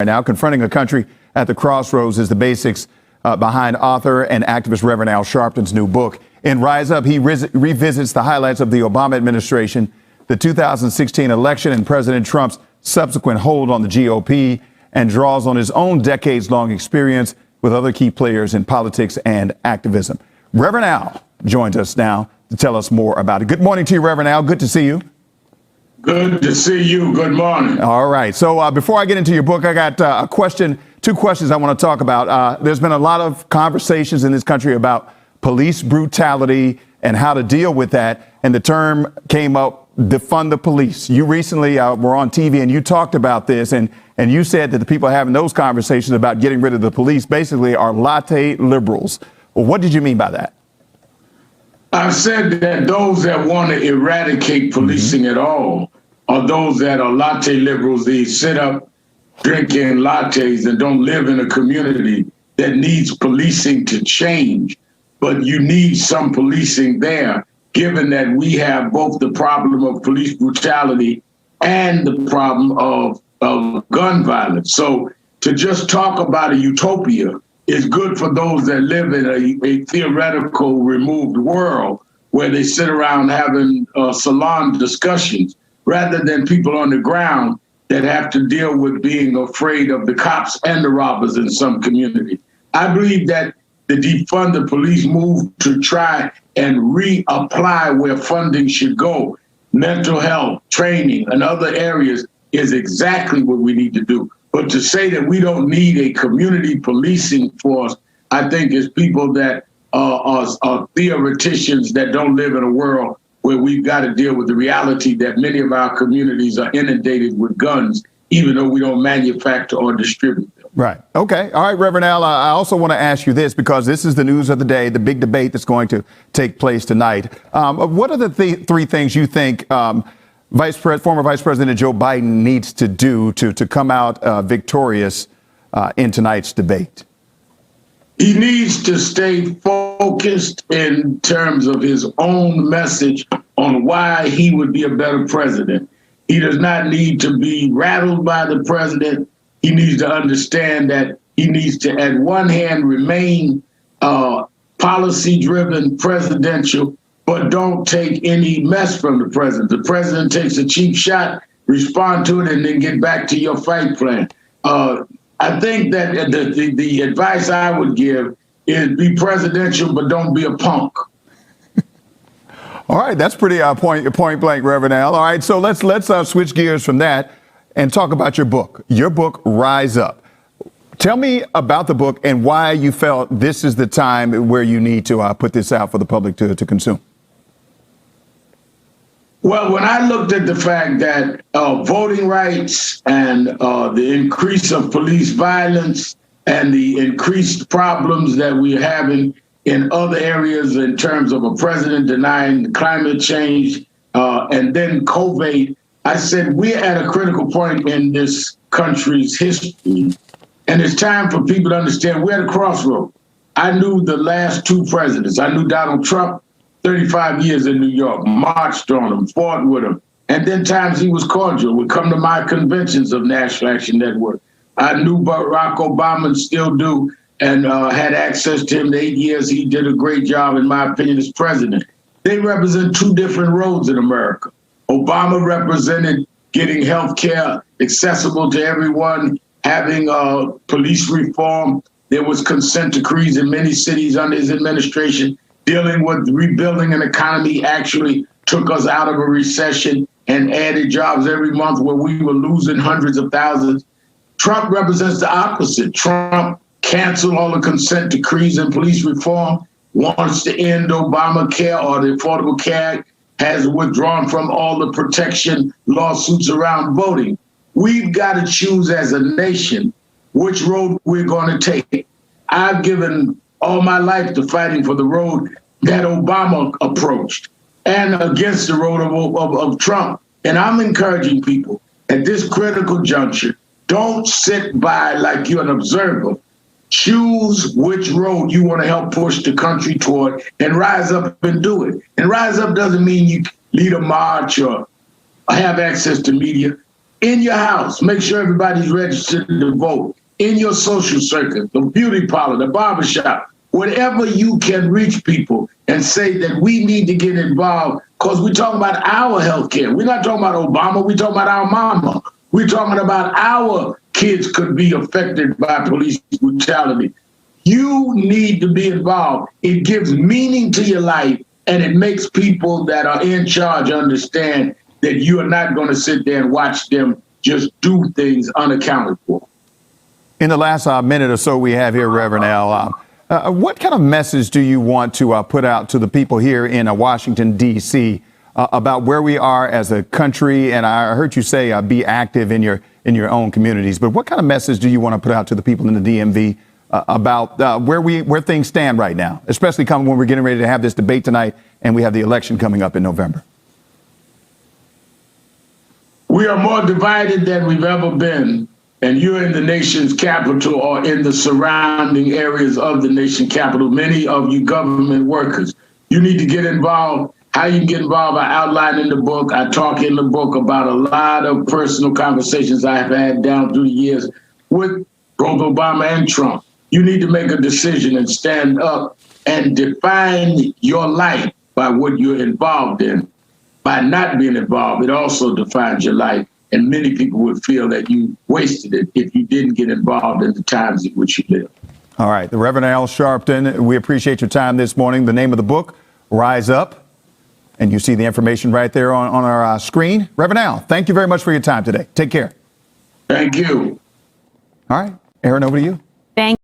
Now, confronting a country at the crossroads is the basics behind author and activist Rev Al Sharpton's new book. In Rise Up, he revisits the highlights of the Obama administration, the 2016 election, and President Trump's subsequent hold on the GOP, and draws on his own decades-long experience with other key players in politics and activism. Rev Al joins us now to tell us more about it. Good morning to you, Rev Al. Good to see you. Good to see you. Good morning. All right. So before I get into your book, I got two questions I want to talk about. There's been a lot of conversations in this country about police brutality and how to deal with that. And the term came up, defund the police. You recently were on TV and you talked about this, and you said that the people having those conversations about getting rid of the police basically are latte liberals. Well, what did you mean by that? I said that those that want to eradicate policing at all are those that are latte liberals. They sit up drinking lattes and don't live in a community that needs policing to change. But you need some policing there, given that we have both the problem of police brutality and the problem of gun violence. So to just talk about a utopia is good for those that live in a theoretical, removed world where they sit around having salon discussions, rather than people on the ground that have to deal with being afraid of the cops and the robbers in some community. I believe that the defund the police move to try and reapply where funding should go, mental health, training, and other areas, is exactly what we need to do. But to say that we don't need a community policing force, I think is people that are theoreticians that don't live in a world where we've got to deal with the reality that many of our communities are inundated with guns, even though we don't manufacture or distribute them. Right. Okay. All right, Rev Al, I also want to ask you this, because this is the news of the day, the big debate that's going to take place tonight. What are the three things you think former Vice President Joe Biden needs to do to come out victorious in tonight's debate? He needs to stay focused in terms of his own message on why he would be a better president. He does not need to be rattled by the president. He needs to understand that he needs to, at one hand, remain policy-driven, presidential, but don't take any mess from the president. The president takes a cheap shot, respond to it, and then get back to your fight plan. I think that the advice I would give is be presidential, but don't be a punk. All right, that's pretty point blank, Rev Al. All right, so let's switch gears from that and talk about your book. Your book, Rise Up. Tell me about the book and why you felt this is the time where you need to put this out for the public to consume. Well, when I looked at the fact that voting rights and the increase of police violence and the increased problems that we're having in other areas in terms of a president denying climate change and then COVID, I said we're at a critical point in this country's history, and it's time for people to understand we're at a crossroad. I knew the last two presidents. I knew Donald Trump, 35 years in New York, marched on him, fought with him. And then times he was cordial, would come to my conventions of National Action Network. I knew Barack Obama and still do, and had access to him the 8 years. He did a great job, in my opinion, as president. They represent two different roads in America. Obama represented getting health care accessible to everyone, having police reform. There was consent decrees in many cities under his administration. Dealing with rebuilding an economy actually took us out of a recession and added jobs every month where we were losing hundreds of thousands. Trump represents the opposite. Trump canceled all the consent decrees and police reform, wants to end Obamacare or the Affordable Care Act, has withdrawn from all the protection lawsuits around voting. We've got to choose as a nation which road we're going to take. I've given all my life to fighting for the road that Obama approached and against the road of Trump. And I'm encouraging people at this critical juncture, don't sit by like you're an observer. Choose which road you want to help push the country toward and rise up and do it. And rise up doesn't mean you lead a march or have access to media. in your house, make sure everybody's registered to vote. In your social circuit, the beauty parlor, the barbershop, whatever you can reach people and say that we need to get involved, because we're talking about our health care. We're not talking about Obama, we're talking about our mama. We're talking about our kids could be affected by police brutality. You need to be involved. It gives meaning to your life, and it makes people that are in charge understand that you are not going to sit there and watch them just do things unaccounted for. In the last minute or so we have here, Reverend Al, what kind of message do you want to put out to the people here in Washington, D.C. About where we are as a country? And I heard you say be active in your own communities. But what kind of message do you want to put out to the people in the DMV about where things stand right now, especially coming when we're getting ready to have this debate tonight and we have the election coming up in November? We are more divided than we've ever been. And you're in the nation's capital or in the surrounding areas of the nation capital. Many of you government workers, you need to get involved. How you can get involved, I outline in the book. I talk in the book about a lot of personal conversations I've had down through the years with both Obama and Trump. You need to make a decision and stand up and define your life by what you're involved in. By not being involved, it also defines your life. And many people would feel that you wasted it if you didn't get involved in the times in which you live. All right. The Reverend Al Sharpton, we appreciate your time this morning. The name of the book, Rise Up. And you see the information right there on our screen. Reverend Al, thank you very much for your time today. Take care. Thank you. All right. Aaron, over to you. Thank